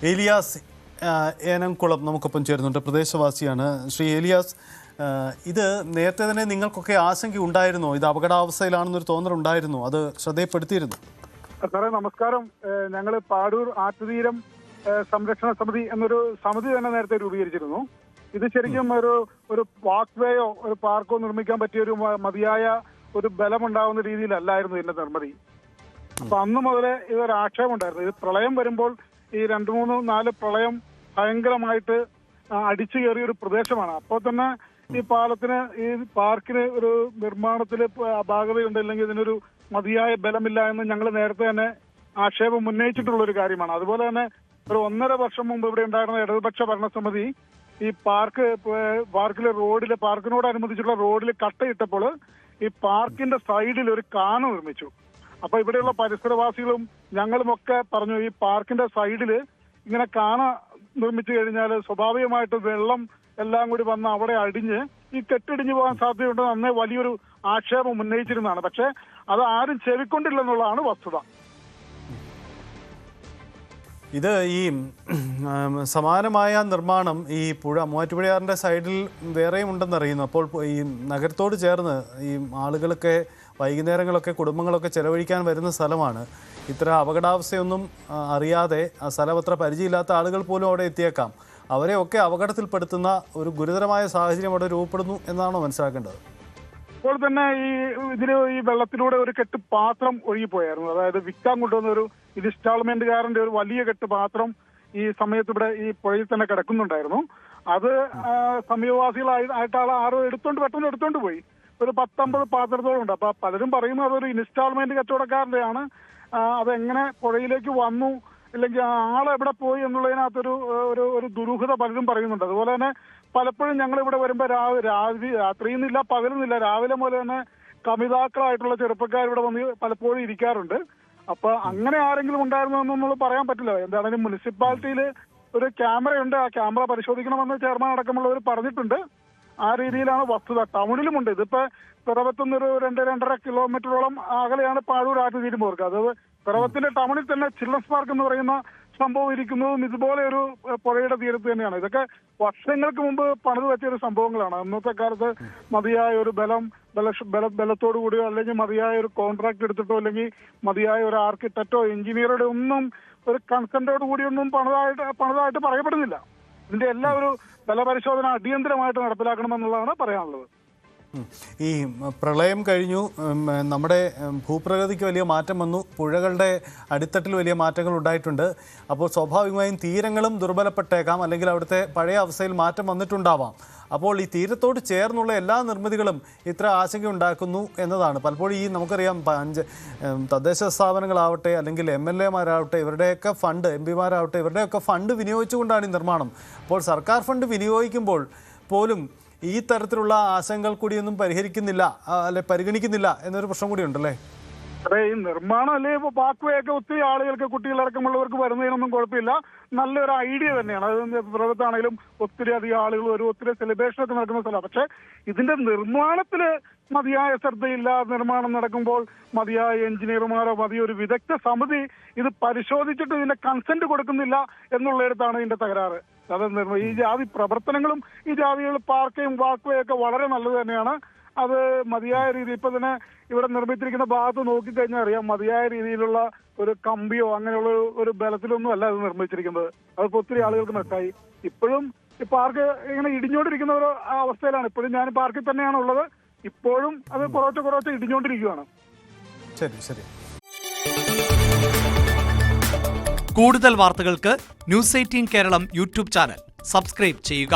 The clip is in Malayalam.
ഏലിയാസ് ഏനംകുളം നമുക്കൊപ്പം ചേരുന്നുണ്ട്, പ്രദേശവാസിയാണ്. ശ്രീ ഏലിയാസ്, ഇത് നേരത്തെ തന്നെ നിങ്ങൾക്കൊക്കെ ആശങ്ക ഉണ്ടായിരുന്നോ? ഇത് അപകടാവസ്ഥയിലാണെന്നൊരു തോന്നലുണ്ടായിരുന്നു, അത് ശ്രദ്ധയിൽപ്പെടുത്തിയിരുന്നു? സാറേ നമസ്കാരം. ഞങ്ങൾ പാടൂർ ആറ്റുതീരം സംരക്ഷണ സമിതി എന്നൊരു സമിതി തന്നെ നേരത്തെ രൂപീകരിച്ചിരുന്നു. ഇത് ശരിക്കും ഒരു വാക്ക് വേയോ ഒരു പാർക്കോ നിർമ്മിക്കാൻ പറ്റിയ ഒരു മതിയായ ഒരു ബലമുണ്ടാവുന്ന രീതിയിലല്ലായിരുന്നു ഇതിന്റെ നിർമ്മിതി. അപ്പൊ അന്ന് മുതലേ ഇതൊരു ആക്ഷേപം ഉണ്ടായിരുന്നു. ഇത് പ്രളയം വരുമ്പോൾ ഈ 2, 3, 4 പ്രളയം ഭയങ്കരമായിട്ട് അടിച്ചു കയറിയ ഒരു പ്രദേശമാണ്. അപ്പോൾ തന്നെ ഈ പാലത്തിന് ഈ പാർക്കിന് ഒരു നിർമ്മാണത്തിൽ അപാകതയുണ്ട്, അല്ലെങ്കിൽ ഇതിനൊരു മതിയായ ബലമില്ല എന്ന് ഞങ്ങൾ നേരത്തെ തന്നെ ആക്ഷേപം ഉന്നയിച്ചിട്ടുള്ള ഒരു കാര്യമാണ്. അതുപോലെ തന്നെ ഒരു 1.5 വർഷം മുമ്പ് ഇവിടെ ഉണ്ടായിരുന്ന ഇടതുപക്ഷ ഭരണസമിതി ഈ പാർക്കിലെ റോഡില് പാർക്കിനോടനുബന്ധിച്ചുള്ള റോഡിൽ കട്ടയിട്ടപ്പോൾ ഈ പാർക്കിന്റെ സൈഡിൽ ഒരു കാന നിർമ്മിച്ചു. അപ്പൊ ഇവിടെയുള്ള പരിസരവാസികളും ഞങ്ങളുമൊക്കെ പറഞ്ഞു, ഈ പാർക്കിന്റെ സൈഡില് ഇങ്ങനെ കാന നിർമ്മിച്ചു കഴിഞ്ഞാൽ സ്വാഭാവികമായിട്ട് വെള്ളം എല്ലാം കൂടി വന്ന് അവിടെ അടിഞ്ഞ് ഈ കെട്ടിടിഞ്ഞു പോകാൻ സാധ്യതയുണ്ടെന്ന് അന്നേ വലിയൊരു ആക്ഷേപം ഉന്നയിച്ചിരുന്നതാണ്. പക്ഷെ അത് ആരും ചെവിക്കൊണ്ടില്ലെന്നുള്ളതാണ് വസ്തുത. ഇത് ഈ സമാനമായ നിർമ്മാണം ഈ മൂവാറ്റുപുഴയാറിൻ്റെ സൈഡിൽ വേറെയും ഉണ്ടെന്നറിയുന്നു. അപ്പോൾ ഈ നഗരത്തോട് ചേർന്ന് ഈ ആളുകളൊക്കെ വൈകുന്നേരങ്ങളൊക്കെ കുടുംബങ്ങളൊക്കെ ചെലവഴിക്കാൻ വരുന്ന സ്ഥലമാണ്. ഇത്ര അപകടാവസ്ഥയൊന്നും അറിയാതെ ആ സ്ഥലം അത്ര പരിചയമില്ലാത്ത ആളുകൾ പോലും അവിടെ എത്തിയേക്കാം. അവരെയൊക്കെ അപകടത്തിൽപ്പെടുത്തുന്ന ഒരു ഗുരുതരമായ സാഹചര്യം അവിടെ രൂപപ്പെടുന്നു എന്നാണോ മനസ്സിലാക്കേണ്ടത്? ഇപ്പോൾ തന്നെ ഈ വെള്ളത്തിലൂടെ ഒരു കെട്ട് പാത്രം ഒഴുകിപ്പോയായിരുന്നു. അതായത് വിൽക്കാൻ കൊണ്ടുവന്ന ഒരു ഇൻസ്റ്റാൾമെന്റുകാരന്റെ ഒരു വലിയ കെട്ട് പാത്രം ഈ സമയത്ത് ഇവിടെ ഈ പുഴയിൽ തന്നെ കിടക്കുന്നുണ്ടായിരുന്നു. അത് സമീപവാസികളായിട്ട് ആരോ പെട്ടെന്ന് എടുത്തോണ്ട് പോയി. ഒരു 10-50 പാത്രത്തോളം ഉണ്ട്. അപ്പൊ പലരും പറയുന്നത് അതൊരു ഇൻസ്റ്റാൾമെന്റ് കച്ചവടക്കാരന്റെയാണ്. അതെങ്ങനെ പുഴയിലേക്ക് വന്നു, അല്ലെങ്കിൽ ആളെവിടെ പോയി എന്നുള്ളതിനകത്തൊരു ഒരു ദുരൂഹത പലരും പറയുന്നുണ്ട്. അതുപോലെ തന്നെ പലപ്പോഴും ഞങ്ങൾ ഇവിടെ വരുമ്പോൾ രാത്രിയെന്നില്ല പകലെന്നില്ല, രാവിലെ മുതൽ തന്നെ കമിതാക്കളായിട്ടുള്ള ചെറുപ്പക്കാർ ഇവിടെ വന്ന് പലപ്പോഴും ഇരിക്കാറുണ്ട്. അപ്പൊ അങ്ങനെ ആരെങ്കിലും ഉണ്ടായിരുന്നോ എന്നൊന്നും പറയാൻ പറ്റില്ല. എന്താണെങ്കിലും മുനിസിപ്പാലിറ്റിയിൽ ഒരു ക്യാമറയുണ്ട്, ആ ക്യാമറ പരിശോധിക്കണമെന്ന് ചെയർമാൻ അടക്കമുള്ളവർ പറഞ്ഞിട്ടുണ്ട്. ആ രീതിയിലാണ് വസ്തുത. ടൗണിലുമുണ്ട്. ഇതിപ്പോ പിറവത്തുനിന്നൊരു 2-2.5 കിലോമീറ്ററോളം അകലെയാണ് പാഴൂർ ആറ്റുതീരം പോർക്ക്. അത് പിറവത്തിന്റെ ടൗണിൽ തന്നെ ചിൽഡ്രൻസ് പാർക്ക് എന്ന് പറയുന്ന സംഭവം ഇരിക്കുന്നതും ഇതുപോലെ ഒരു പുഴയുടെ തീരത്ത് തന്നെയാണ്. ഇതൊക്കെ വർഷങ്ങൾക്ക് മുമ്പ് പണിത് വെച്ച ഒരു സംഭവങ്ങളാണ്. അന്നത്തെ കാലത്ത് മതിയായ ഒരു ബലത്തോടു കൂടിയോ അല്ലെങ്കിൽ മതിയായ ഒരു കോൺട്രാക്ട് എടുത്തിട്ടോ അല്ലെങ്കിൽ മതിയായ ഒരു ആർക്കിടെക്റ്റോ എഞ്ചിനീയറുടെ ഒന്നും ഒരു കൺസെന്റോട് കൂടിയൊന്നും പണിതായിട്ട് പറയപ്പെടുന്നില്ല. ഇതിന്റെ എല്ലാ ഒരു ബലപരിശോധന അടിയന്തരമായിട്ട് നടപ്പിലാക്കണമെന്നുള്ളതാണ് പറയാനുള്ളത്. ഈ പ്രളയം കഴിഞ്ഞു, നമ്മുടെ ഭൂപ്രകൃതിക്ക് വലിയ മാറ്റം വന്നു, പുഴകളുടെ അടിത്തട്ടിൽ വലിയ മാറ്റങ്ങൾ ഉണ്ടായിട്ടുണ്ട്. അപ്പോൾ സ്വാഭാവികമായും തീരങ്ങളും ദുർബലപ്പെട്ടേക്കാം, അല്ലെങ്കിൽ അവിടുത്തെ പഴയ അവസ്ഥയിൽ മാറ്റം വന്നിട്ടുണ്ടാവാം. അപ്പോൾ ഈ തീരത്തോട് ചേർന്നുള്ള എല്ലാ നിർമ്മിതികളും ഇത്ര ആശങ്ക ഉണ്ടാക്കുന്നു എന്നതാണ്. പലപ്പോഴും ഈ നമുക്കറിയാം തദ്ദേശ സ്ഥാപനങ്ങളാവട്ടെ അല്ലെങ്കിൽ MLA-മാരാവട്ടെ ഇവരുടെയൊക്കെ ഫണ്ട്, MP-മാരാവട്ടെ ഇവരുടെയൊക്കെ ഫണ്ട് വിനിയോഗിച്ചുകൊണ്ടാണ് ഈ നിർമ്മാണം. അപ്പോൾ സർക്കാർ ഫണ്ട് വിനിയോഗിക്കുമ്പോൾ പോലും ഈ തരത്തിലുള്ള ആശങ്കകൾ കൂടിയൊന്നും പരിഗണിക്കുന്നില്ല എന്നൊരു പ്രശ്നം കൂടി ഉണ്ടല്ലേ? അതെ, ഈ നിർമ്മാണം അല്ലെ പാക്വേയൊക്കെ ഒത്തിരി ആളുകൾക്ക് കുട്ടികളടക്കമുള്ളവർക്ക് വരുന്നതിനൊന്നും കുഴപ്പമില്ല. നല്ലൊരു ഐഡിയ തന്നെയാണ്. അത് പ്രവൃത്താണെങ്കിലും ഒത്തിരി അധികം ആളുകൾ വരും, ഒത്തിരി സെലിബ്രേഷൻ ഒക്കെ നടക്കുന്ന സ്ഥലമാണ്. പക്ഷെ ഇതിന്റെ നിർമ്മാണത്തില് മതിയായ ശ്രദ്ധയില്ല. നിർമ്മാണം നടക്കുമ്പോൾ മതിയായ എഞ്ചിനീയർമാരോ മതിയൊരു വിദഗ്ധ സമിതി ഇത് പരിശോധിച്ചിട്ട് ഇതിന്റെ കൺസെന്റ് കൊടുക്കുന്നില്ല എന്നുള്ളിടത്താണ് ഇതിന്റെ തകരാറ്. അത് ഈ ജാതി പ്രവർത്തനങ്ങളും ഈ ജാതികൾ പാർക്കയും വാക്വേയും ഒക്കെ വളരെ നല്ലത് തന്നെയാണ്. അത് മതിയായ രീതി ഇപ്പൊ തന്നെ ഇവിടെ നിർമ്മിച്ചിരിക്കുന്ന ഭാഗത്ത് നോക്കിക്കഴിഞ്ഞാൽ അറിയാം, മതിയായ രീതിയിലുള്ള ഒരു കമ്പിയോ അങ്ങനെയുള്ള ഒരു ബലത്തിലൊന്നും അല്ല ഇത് നിർമ്മിച്ചിരിക്കുന്നത്. അതിപ്പോ ഒത്തിരി ആളുകൾക്ക് മനസ്സിലായി. ഇപ്പോഴും ഈ പാർക്ക് ഇങ്ങനെ ഇടിഞ്ഞോണ്ടിരിക്കുന്ന ഒരു അവസ്ഥയിലാണ്. ഇപ്പോഴും ഞാൻ പാർക്കിൽ തന്നെയാണ് ഉള്ളത്. ഇപ്പോഴും അത് കുറച്ച് ഇടിഞ്ഞോണ്ടിരിക്കുകയാണ്. ശരി. കൂടുതൽ വാർത്തകൾക്ക് News 18 Keralam YouTube channel subscribe ചെയ്യുക.